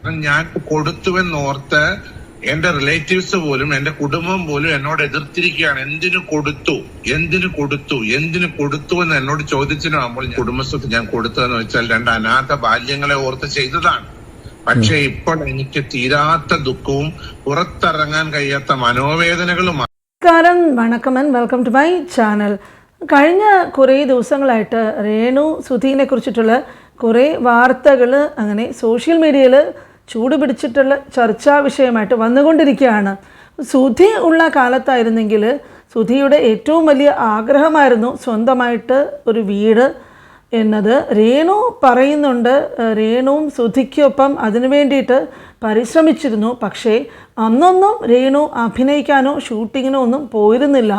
ഞാൻ കൊടുത്തുവെന്നോർത്ത് എന്റെ റിലേറ്റീവ്സ് പോലും എന്റെ കുടുംബം പോലും എന്നോട് എതിർത്തിരിക്കുകയാണ്. എന്തിനു കൊടുത്തു എന്ന് എന്നോട് ചോദിച്ചിട്ടാകുമ്പോൾ കുടുംബസ്വത്ത് ഞാൻ കൊടുത്തതെന്ന് വെച്ചാൽ 2 അനാഥ ബാല്യങ്ങളെ ഓർത്ത് ചെയ്തതാണ്. പക്ഷെ ഇപ്പോൾ എനിക്ക് തീരാത്ത ദുഃഖവും പുറത്തിറങ്ങാൻ കഴിയാത്ത മനോവേദനകളുമാണ്. നമസ്കാരം, വണക്കം and welcome to my channel. കഴിഞ്ഞ കുറേ ദിവസങ്ങളായിട്ട് രേണു സുധീനെ കുറിച്ചിട്ടുള്ള കുറേ വാർത്തകൾ അങ്ങനെ സോഷ്യൽ മീഡിയയിൽ ചൂട് പിടിച്ചിട്ടുള്ള ചർച്ചാ വിഷയമായിട്ട് വന്നുകൊണ്ടിരിക്കുകയാണ്. സുധി ഉള്ള കാലത്തായിരുന്നെങ്കിൽ സുധിയുടെ ഏറ്റവും വലിയ ആഗ്രഹമായിരുന്നു സ്വന്തമായിട്ട് ഒരു വീട് എന്നത്. രേണു പറയുന്നുണ്ട്, രേണുവും സുധിക്കൊപ്പം അതിനു വേണ്ടിയിട്ട് പരിശ്രമിച്ചിരുന്നു. പക്ഷേ അന്നൊന്നും രേണു അഭിനയിക്കാനോ ഷൂട്ടിങ്ങിനോ ഒന്നും പോയിരുന്നില്ല.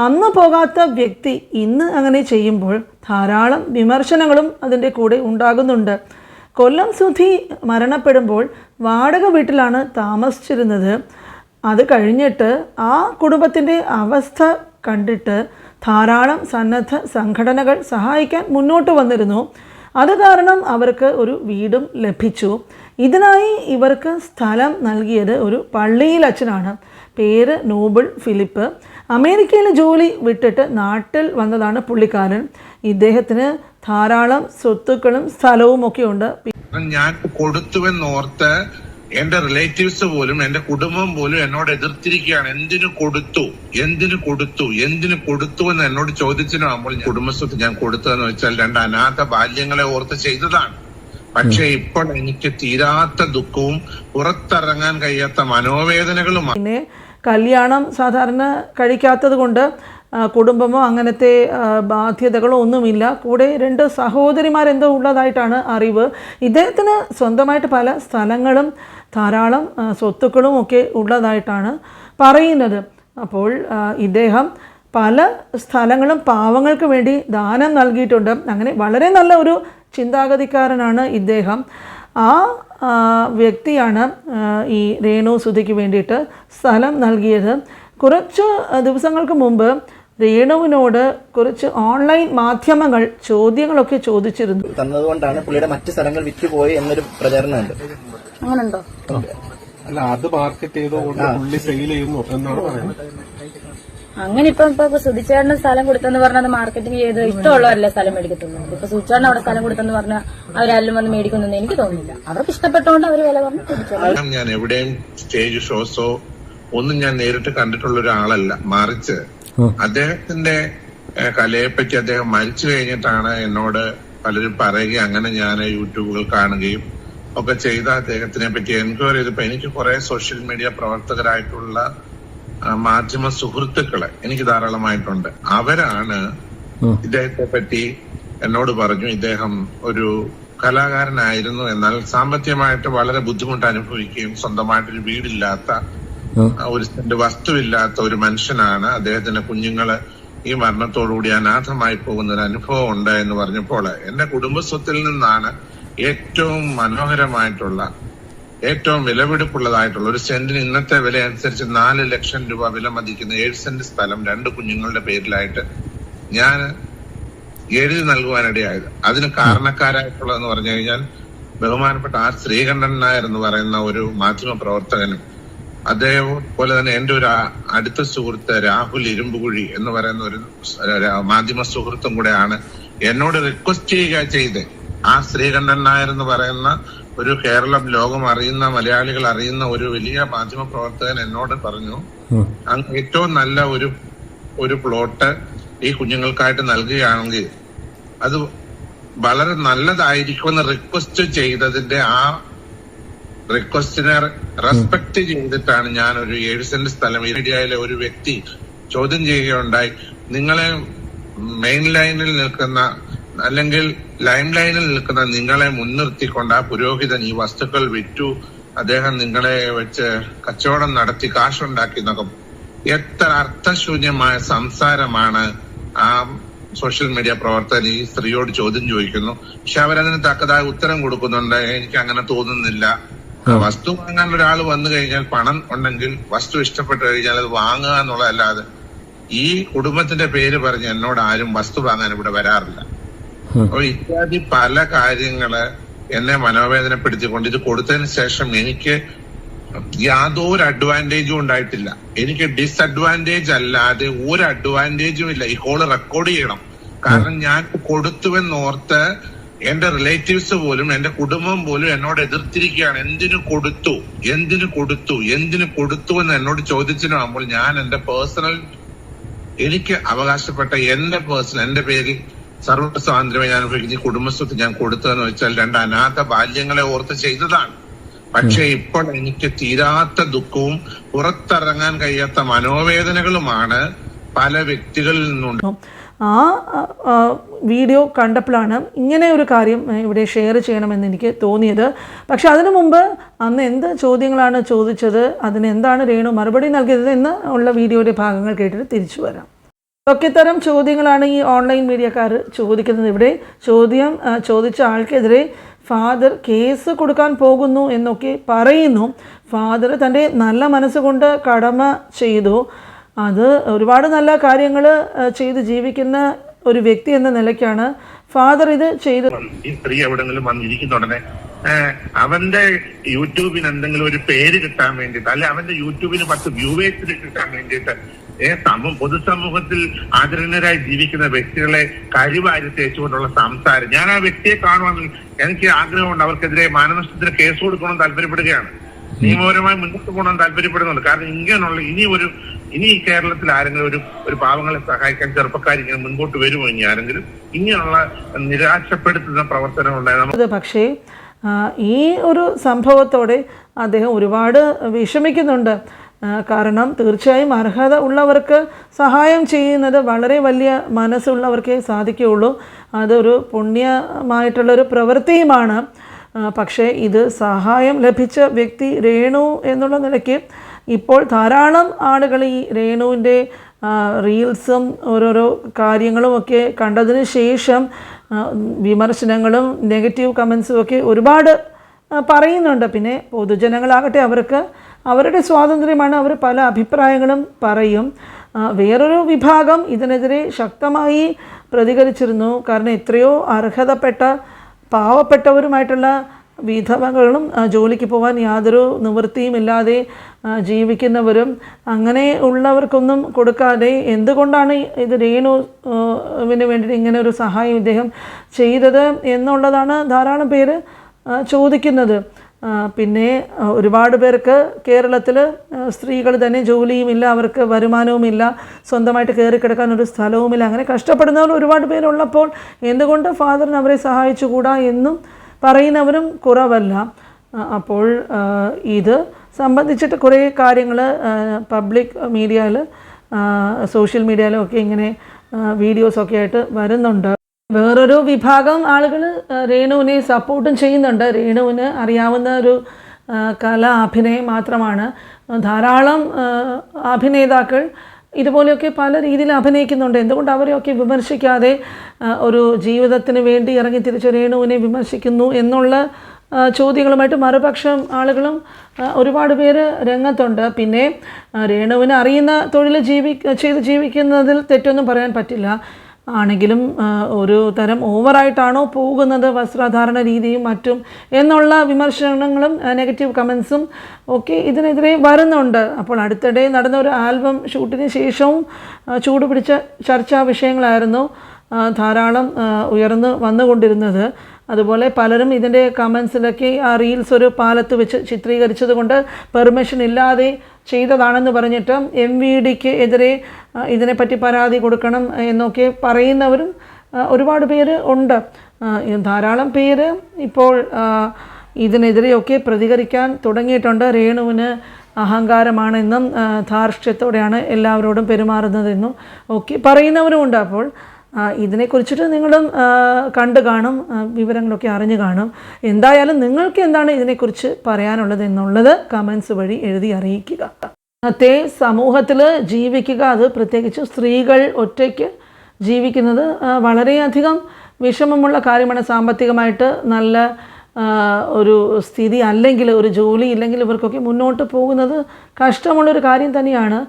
അന്ന് പോകാത്ത വ്യക്തി ഇന്ന് അങ്ങനെ ചെയ്യുമ്പോൾ ധാരാളം വിമർശനങ്ങളും അതിൻ്റെ കൂടെ ഉണ്ടാകുന്നുണ്ട്. കൊല്ലം സുധി മരണപ്പെടുമ്പോൾ വാടക വീട്ടിലാണ് താമസിച്ചിരുന്നത്. അത് കഴിഞ്ഞിട്ട് ആ കുടുംബത്തിൻ്റെ അവസ്ഥ കണ്ടിട്ട് ധാരാളം സന്നദ്ധ സംഘടനകൾ സഹായിക്കാൻ മുന്നോട്ട് വന്നിരുന്നു. അത് കാരണം അവർക്ക് ഒരു വീടും ലഭിച്ചു. ഇതിനായി ഇവർക്ക് സ്ഥലം നൽകിയത് ഒരു പള്ളിയിലച്ഛനാണ്. പേര് നോബിൾ ഫിലിപ്പ്. അമേരിക്കയിൽ ജോലി വിട്ടിട്ട് നാട്ടിൽ വന്നതാണ് പുള്ളിക്കാരൻ. ഇദ്ദേഹത്തിന് ധാരാളം സ്വത്തുക്കളും സ്ഥലവും ഒക്കെ ഉണ്ട്. ഞാൻ കൊടുത്തുവെന്നോർത്ത് എന്റെ റിലേറ്റീവ്സ് പോലും എന്റെ കുടുംബം പോലും എന്നോട് എതിർത്തിരിക്കുകയാണ്. എന്തിനു കൊടുത്തു എന്ന് എന്നോട് ചോദിച്ചിട്ടാകുമ്പോൾ കുടുംബസ്വത്ത് ഞാൻ കൊടുത്തതെന്ന് വെച്ചാൽ 2 അനാഥ ബാല്യങ്ങളെ ഓർത്ത് ചെയ്തതാണ്. പക്ഷെ ഇപ്പോൾ എനിക്ക് തീരാത്ത ദുഃഖവും പുറത്തിറങ്ങാൻ കഴിയാത്ത മനോവേദനകളുമാണ്. പിന്നെ കല്യാണം സാധാരണ കഴിക്കാത്തത് കൊണ്ട് കുടുംബമോ അങ്ങനത്തെ ബാധ്യതകളോ ഒന്നുമില്ല. കൂടെ 2 സഹോദരിമാരെന്തോ ഉള്ളതായിട്ടാണ് അറിവ്. ഇദ്ദേഹത്തിന് സ്വന്തമായിട്ട് പല സ്ഥലങ്ങളും ധാരാളം സ്വത്തുക്കളും ഒക്കെ ഉള്ളതായിട്ടാണ് പറയുന്നത്. അപ്പോൾ ഇദ്ദേഹം പല സ്ഥലങ്ങളും പാവങ്ങൾക്ക് വേണ്ടി ദാനം നൽകിയിട്ടുണ്ട്. അങ്ങനെ വളരെ നല്ല ഒരു ചിന്താഗതിക്കാരനാണ് ഇദ്ദേഹം. ആ വ്യക്തിയാണ് ഈ രേണു സുധിക്ക് വേണ്ടിയിട്ട് സ്ഥലം നൽകിയത്. കുറച്ച് ദിവസങ്ങൾക്ക് മുമ്പ് രേണുവിനോട് കുറച്ച് ഓൺലൈൻ മാധ്യമങ്ങൾ ചോദ്യങ്ങളൊക്കെ ചോദിച്ചിരുന്നു. തന്നതുകൊണ്ടാണ് പുള്ളിയുടെ മറ്റു സ്ഥലങ്ങൾ വിറ്റുപോയി എന്നൊരു പ്രചാരണമുണ്ട്. അങ്ങനെയുണ്ടോ? അല്ല, അത് മാർക്കറ്റ് ചെയ്തുകൊണ്ട് പുള്ളി സെയിൽ ചെയ്യുന്നു എന്നാണ് പറയുന്നത്. അങ്ങനെ ഇപ്പൊ സുധിച്ചേട്ടന് സ്ഥലം കൊടുത്തെന്ന് പറഞ്ഞാൽ മാർക്കറ്റിംഗ് ചെയ്ത് ഇഷ്ടമുള്ളവരല്ലേ സ്ഥലം മേടിക്കത്തുള്ളൂ. ഇപ്പൊ സുധിച്ചേട്ടൻ അവിടെ സ്ഥലം കൊടുത്തെന്ന് പറഞ്ഞാൽ അവരാരും വന്ന് മേടിക്കുന്നൊന്നും എനിക്ക് തോന്നുന്നില്ല. അവർക്ക് ഇഷ്ടപ്പെട്ടോണ്ട് അവര് വില പറഞ്ഞു. ഞാൻ എവിടെയും സ്റ്റേജ് ഷോസോ ഒന്നും ഞാൻ നേരിട്ട് കണ്ടിട്ടുള്ള ഒരാളല്ല. മറിച്ച് അദ്ദേഹത്തിന്റെ കലയെപ്പറ്റി അദ്ദേഹം മരിച്ചു കഴിഞ്ഞിട്ടാണ് എന്നോട് പലരും പറയുകയും അങ്ങനെ ഞാൻ യൂട്യൂബുകൾ കാണുകയും ഒക്കെ ചെയ്ത അദ്ദേഹത്തിനെ പറ്റി എൻക്വയറി ചെയ്തപ്പോ എനിക്ക് കുറെ സോഷ്യൽ മീഡിയ പ്രവർത്തകരായിട്ടുള്ള മാധ്യമ സുഹൃത്തുക്കളെ എനിക്ക് ധാരാളമായിട്ടുണ്ട്. അവരാണ് ഇദ്ദേഹത്തെ പറ്റി എന്നോട് പറഞ്ഞു, ഇദ്ദേഹം ഒരു കലാകാരനായിരുന്നു, എന്നാൽ സാമ്പത്തികമായിട്ട് വളരെ ബുദ്ധിമുട്ട് അനുഭവിക്കുകയും സ്വന്തമായിട്ടൊരു വീടില്ലാത്ത, ഒരു സെന്റ് വസ്തുവില്ലാത്ത ഒരു മനുഷ്യനാണ്. അദ്ദേഹത്തിന്റെ കുഞ്ഞുങ്ങള് ഈ മരണത്തോടുകൂടി അനാഥമായി പോകുന്ന ഒരു അനുഭവം ഉണ്ട് എന്ന് പറഞ്ഞപ്പോൾ എന്റെ കുടുംബസ്വത്തിൽ നിന്നാണ് ഏറ്റവും മനോഹരമായിട്ടുള്ള, ഏറ്റവും വിലപിടിപ്പുള്ളതായിട്ടുള്ള ഒരു സെന്റിന് ഇന്നത്തെ വില അനുസരിച്ച് 4 ലക്ഷം രൂപ വില മതിക്കുന്ന 7 സെന്റ് സ്ഥലം 2 കുഞ്ഞുങ്ങളുടെ പേരിലായിട്ട് ഞാൻ എഴുതി നൽകുവാനിടയായത്. അതിന് കാരണക്കാരായിട്ടുള്ളതെന്ന് പറഞ്ഞു കഴിഞ്ഞാൽ ബഹുമാനപ്പെട്ട ആർ ശ്രീകണ്ഠൻ നായർ എന്ന് പറയുന്ന ഒരു മാധ്യമ പ്രവർത്തകനും അതേപോലെ തന്നെ എന്റെ ഒരു അടുത്ത സുഹൃത്ത് രാഹുൽ ഇരുമ്പുകുഴി എന്ന് പറയുന്ന ഒരു മാധ്യമ സുഹൃത്തും കൂടെയാണ് എന്നോട് റിക്വസ്റ്റ് ചെയ്ത് ആ ശ്രീകണ്ഠൻ നായർ എന്ന് പറയുന്ന ഒരു കേരളം ലോകം അറിയുന്ന, മലയാളികൾ അറിയുന്ന ഒരു വലിയ മാധ്യമ പ്രവർത്തകൻ എന്നോട് പറഞ്ഞു, ഏറ്റവും നല്ല ഒരു പ്ലോട്ട് ഈ കുഞ്ഞുങ്ങൾക്കായിട്ട് നൽകുകയാണെങ്കിൽ അത് വളരെ നല്ലതായിരിക്കുമെന്ന് റിക്വസ്റ്റ് ചെയ്തതിന്റെ ആ റിക്വസ്റ്റിനെ റെസ്പെക്ട് ചെയ്തിട്ടാണ് ഞാൻ ഒരു 7 സെന്റ് സ്ഥലം ഇന്ത്യയിലെ ഒരു വ്യക്തി ചോദ്യം ചെയ്യുകയുണ്ടായി. നിങ്ങളെ മെയിൻ ലൈനിൽ നിൽക്കുന്ന അല്ലെങ്കിൽ ലൈം ലൈനിൽ നിൽക്കുന്ന നിങ്ങളെ മുൻനിർത്തിക്കൊണ്ട് ആ പുരോഹിതൻ ഈ വസ്തുക്കൾ വിറ്റു, അദ്ദേഹം നിങ്ങളെ വെച്ച് കച്ചവടം നടത്തി കാശുണ്ടാക്കി എന്നൊക്കെ. എത്ര അർത്ഥശൂന്യമായ സംസാരമാണ് ആ സോഷ്യൽ മീഡിയ പ്രവർത്തകൻ ഈ സ്ത്രീയോട് ചോദ്യം ചോദിക്കുന്നു. പക്ഷെ അവരതിന് തക്കതായ ഉത്തരം കൊടുക്കുന്നുണ്ട്. എനിക്ക് അങ്ങനെ തോന്നുന്നില്ല. വസ്തു വാങ്ങാൻ ഒരാൾ വന്നു കഴിഞ്ഞാൽ പണം ഉണ്ടെങ്കിൽ വസ്തു ഇഷ്ടപ്പെട്ടു കഴിഞ്ഞാൽ അത് വാങ്ങുക എന്നുള്ളതല്ലാതെ ഈ കുടുംബത്തിന്റെ പേര് പറഞ്ഞ് എന്നോട് ആരും വസ്തു വാങ്ങാൻ ഇവിടെ വരാറില്ല. അപ്പൊ ഇത്യാദി പല കാര്യങ്ങള് എന്നെ മനോവേദനപ്പെടുത്തിക്കൊണ്ട് ഇത് കൊടുത്തതിന് ശേഷം എനിക്ക് യാതൊരു അഡ്വാൻറ്റേജും ഉണ്ടായിട്ടില്ല. എനിക്ക് ഡിസഡ്വാൻറ്റേജ് അല്ലാതെ ഒരു അഡ്വാൻറ്റേജും ഇല്ല. ഈ കോള് റെക്കോർഡ് ചെയ്യണം. കാരണം ഞാൻ കൊടുത്തുവെന്നോർത്ത് എന്റെ റിലേറ്റീവ്സ് പോലും എന്റെ കുടുംബം പോലും എന്നോട് എതിർത്തിരിക്കുകയാണ്. എന്തിനു കൊടുത്തു എന്ന് എന്നോട് ചോദിച്ചിട്ടാകുമ്പോൾ ഞാൻ എന്റെ പേഴ്സണൽ എനിക്ക് അവകാശപ്പെട്ട എന്റെ പേരിൽ സർവ്വ സ്വാതന്ത്ര്യമായി ഞാൻ ഉപയോഗിക്കുന്ന ഈ കുടുംബസ്വത്ത് ഞാൻ കൊടുത്തതെന്ന് വെച്ചാൽ 2 അനാഥ ബാല്യങ്ങളെ ഓർത്ത് ചെയ്തതാണ്. പക്ഷെ ഇപ്പോൾ എനിക്ക് തീരാത്ത ദുഃഖവും പുറത്തിറങ്ങാൻ കഴിയാത്ത മനോവേദനകളുമാണ് പല വ്യക്തികളിൽ നിന്നുണ്ട്. ആ വീഡിയോ കണ്ടപ്പോഴാണ് ഇങ്ങനെ ഒരു കാര്യം ഇവിടെ ഷെയർ ചെയ്യണമെന്ന് എനിക്ക് തോന്നിയത്. പക്ഷെ അതിനു മുമ്പ് അന്ന് എന്ത് ചോദ്യങ്ങളാണ് ചോദിച്ചത്, അതിന് എന്താണ് രേണു മറുപടി നൽകിയത് എന്ന് ഉള്ള വീഡിയോയുടെ ഭാഗങ്ങൾ കേട്ടിട്ട് തിരിച്ചു വരാം. ഒക്കെ തരം ചോദ്യങ്ങളാണ് ഈ ഓൺലൈൻ മീഡിയക്കാർ ചോദിക്കുന്നത്. ഇവിടെ ചോദിച്ച ആൾക്കെതിരെ ഫാദർ കേസ് കൊടുക്കാൻ പോകുന്നു എന്നൊക്കെ പറയുന്നു. ഫാദർ തൻ്റെ നല്ല മനസ്സുകൊണ്ട് കടമ ചെയ്തു. അത് ഒരുപാട് നല്ല കാര്യങ്ങൾ ചെയ്ത് ജീവിക്കുന്ന ഒരു വ്യക്തി എന്ന നിലയ്ക്കാണ് ഫാദർ ഇത് ചെയ്തത്. ഈ സ്ത്രീ എവിടെങ്കിലും വന്നിരിക്കുന്ന ഉടനെ അവന്റെ യൂട്യൂബിന് എന്തെങ്കിലും ഒരു പേര് കിട്ടാൻ വേണ്ടിയിട്ട്, അല്ലെ അവന്റെ യൂട്യൂബിന് 10 വ്യൂവേഴ്സിന് കിട്ടാൻ വേണ്ടിയിട്ട് പൊതുസമൂഹത്തിൽ ആദരണീയരായി ജീവിക്കുന്ന വ്യക്തികളെ കരിവാരി തേച്ചുകൊണ്ടുള്ള സംസാരം. ഞാൻ ആ വ്യക്തിയെ കാണുവാൻ എനിക്ക് ആഗ്രഹമുണ്ട്. അവർക്കെതിരെ മാനനഷ്ടത്തിന് കേസ് കൊടുക്കണമെന്ന് താല്പര്യപ്പെടുകയാണ്. നിയമപരമായി മുന്നോട്ട് പോകണമെന്ന് താല്പര്യപ്പെടുന്നുണ്ട്. കാരണം ഇങ്ങനെയുള്ള ഇനി ഈ കേരളത്തിൽ ആരെങ്കിലും ഒരു പാവങ്ങളെ സഹായിക്കാൻ ചെറുപ്പക്കാർ ഇങ്ങനെ മുൻപോട്ട് വരുമോ? ഇനി ആരെങ്കിലും ഇങ്ങനെയുള്ള നിരാശപ്പെടുത്തുന്ന പ്രവർത്തനം ഉണ്ടായത്? പക്ഷേ ഈ ഒരു സംഭവത്തോടെ അദ്ദേഹം ഒരുപാട് വിഷമിക്കുന്നുണ്ട്. കാരണം തീർച്ചയായും അർഹത ഉള്ളവർക്ക് സഹായം ചെയ്യുന്നത് വളരെ വലിയ മനസ്സുള്ളവർക്കേ സാധിക്കുകയുള്ളൂ. അതൊരു പുണ്യമായിട്ടുള്ളൊരു പ്രവൃത്തിയുമാണ്. പക്ഷേ ഇത് സഹായം ലഭിച്ച വ്യക്തി രേണു എന്നുള്ള നിലയ്ക്ക് ഇപ്പോൾ ധാരാളം ആളുകൾ ഈ രേണുവിൻ്റെ റീൽസും ഓരോരോ കാര്യങ്ങളുമൊക്കെ കണ്ടതിന് ശേഷം വിമർശനങ്ങളും നെഗറ്റീവ് കമൻസും ഒക്കെ ഒരുപാട് പറയുന്നുണ്ട്. പിന്നെ പൊതുജനങ്ങളാകട്ടെ അവർക്ക് അവരുടെ സ്വാതന്ത്ര്യമാണ്, അവർ പല അഭിപ്രായങ്ങളും പറയും. വേറൊരു വിഭാഗം ഇതിനെതിരെ ശക്തമായി പ്രതികരിച്ചിരുന്നു. കാരണം എത്രയോ അർഹതപ്പെട്ട പാവപ്പെട്ടവരുമായിട്ടുള്ള വിധവകളും ജോലിക്ക് പോകാൻ യാതൊരു നിവൃത്തിയുമില്ലാതെ ജീവിക്കുന്നവരും അങ്ങനെ ഉള്ളവർക്കൊന്നും കൊടുക്കാതെ എന്തുകൊണ്ടാണ് ഇത് രേണുവിന് വേണ്ടിയിട്ട് ഇങ്ങനെ ഒരു സഹായം ഇദ്ദേഹം ചെയ്തത് എന്നുള്ളതാണ് ധാരാളം പേര് ചോദിക്കുന്നത്. പിന്നെ ഒരുപാട് പേർക്ക് കേരളത്തിൽ സ്ത്രീകൾ തന്നെ ജോലിയുമില്ല, അവർക്ക് വരുമാനവുമില്ല, സ്വന്തമായിട്ട് കയറി കിടക്കാൻ ഒരു സ്ഥലവുമില്ല. അങ്ങനെ കഷ്ടപ്പെടുന്നവർ ഒരുപാട് പേരുള്ളപ്പോൾ എന്തുകൊണ്ട് ഫാദറിന് അവരെ സഹായിച്ചുകൂടാ എന്നും പറയുന്നവരും കുറവല്ല. അപ്പോൾ ഇത് സംബന്ധിച്ചിട്ട് കുറേ കാര്യങ്ങൾ പബ്ലിക് മീഡിയയിൽ സോഷ്യൽ മീഡിയയിലും ഒക്കെ ഇങ്ങനെ വീഡിയോസൊക്കെ ആയിട്ട് വരുന്നുണ്ട്. വേറൊരു വിഭാഗം ആളുകൾ രേണുവിനെ സപ്പോർട്ടും ചെയ്യുന്നുണ്ട്. രേണുവിന് അറിയാവുന്ന ഒരു അഭിനയം മാത്രമാണ്. ധാരാളം അഭിനേതാക്കൾ ഇതുപോലെയൊക്കെ പല രീതിയിൽ അഭിനയിക്കുന്നുണ്ട്. എന്തുകൊണ്ട് അവരെയൊക്കെ വിമർശിക്കാതെ ഒരു ജീവിതത്തിന് വേണ്ടി ഇറങ്ങി തിരിച്ച് രേണുവിനെ വിമർശിക്കുന്നു എന്നുള്ള ചോദ്യങ്ങളുമായിട്ട് മറുപക്ഷം ആളുകളും ഒരുപാട് പേര് രംഗത്തുണ്ട്. പിന്നെ രേണുവിന് അറിയുന്ന തൊഴിൽ ചെയ്ത് ജീവിക്കുന്നതിൽ തെറ്റൊന്നും പറയാൻ പറ്റില്ല. ആണെങ്കിലും ഒരു തരം ഓവറായിട്ടാണോ പോകുന്നത് വസ്ത്രധാരണ രീതിയും മറ്റും എന്നുള്ള വിമർശനങ്ങളും നെഗറ്റീവ് കമൻസും ഒക്കെ ഇതിനെതിരെ വരുന്നുണ്ട്. അപ്പോൾ അടുത്തിടെ നടന്ന ഒരു ആൽബം ഷൂട്ടിന് ശേഷവും ചൂടുപിടിച്ച ചർച്ചാ വിഷയങ്ങളായിരുന്നു ധാരാളം ഉയർന്നു വന്നുകൊണ്ടിരുന്നത്. അതുപോലെ പലരും ഇതിൻ്റെ കമൻസിലൊക്കെ ആ റീൽസ് ഒരു പാലത്ത് വെച്ച് ചിത്രീകരിച്ചത് കൊണ്ട് പെർമിഷൻ ഇല്ലാതെ ചെയ്തതാണെന്ന് പറഞ്ഞിട്ട് MVDക്ക് എതിരെ ഇതിനെപ്പറ്റി പരാതി കൊടുക്കണം എന്നൊക്കെ പറയുന്നവരും ഒരുപാട് പേര് ഉണ്ട്. ധാരാളം പേര് ഇപ്പോൾ ഇതിനെതിരെയൊക്കെ പ്രതികരിക്കാൻ തുടങ്ങിയിട്ടുണ്ട്. രേണുവിന് അഹങ്കാരമാണെന്നും ധാർഷ്ട്യത്തോടെയാണ് എല്ലാവരോടും പെരുമാറുന്നതെന്നും ഒക്കെ പറയുന്നവരുമുണ്ട്. അപ്പോൾ ഇതിനെക്കുറിച്ചിട്ട് നിങ്ങളും കണ്ടു കാണും, വിവരങ്ങളൊക്കെ അറിഞ്ഞു കാണും. എന്തായാലും നിങ്ങൾക്ക് എന്താണ് ഇതിനെക്കുറിച്ച് പറയാനുള്ളത് എന്നുള്ളത് കമൻസ് വഴി എഴുതി അറിയിക്കുക. ഇന്നത്തെ സമൂഹത്തിൽ ജീവിക്കുക, അത് പ്രത്യേകിച്ച് സ്ത്രീകൾ ഒറ്റയ്ക്ക് ജീവിക്കുന്നത് വളരെയധികം വിഷമമുള്ള കാര്യമാണ്. സാമ്പത്തികമായിട്ട് നല്ല ഒരു സ്ഥിതി അല്ലെങ്കിൽ ഒരു ജോലി ഇല്ലെങ്കിൽ ഇവർക്കൊക്കെ മുന്നോട്ട് പോകുന്നത് കഷ്ടമുള്ളൊരു കാര്യം തന്നെയാണ്.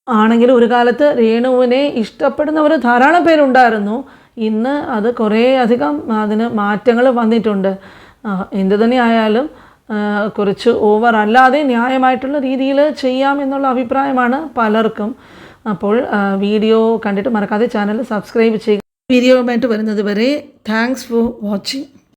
ആണെങ്കിലും ഒരു കാലത്ത് രേണുവിനെ ഇഷ്ടപ്പെടുന്നവർ ധാരാളം പേരുണ്ടായിരുന്നു. ഇന്ന് അത് കുറേ അധികം അതിന് മാറ്റങ്ങൾ വന്നിട്ടുണ്ട്. എന്ത് തന്നെ ആയാലും കുറച്ച് ഓവർ അല്ലാതെ ന്യായമായിട്ടുള്ള രീതിയിൽ ചെയ്യാമെന്നുള്ള അഭിപ്രായമാണ് പലർക്കും. അപ്പോൾ വീഡിയോ കണ്ടിട്ട് മറക്കാതെ ചാനൽ സബ്സ്ക്രൈബ് ചെയ്യുക. വീഡിയോയുമായിട്ട് വരുന്നത് വരെ താങ്ക്സ് ഫോർ വാച്ചിങ്.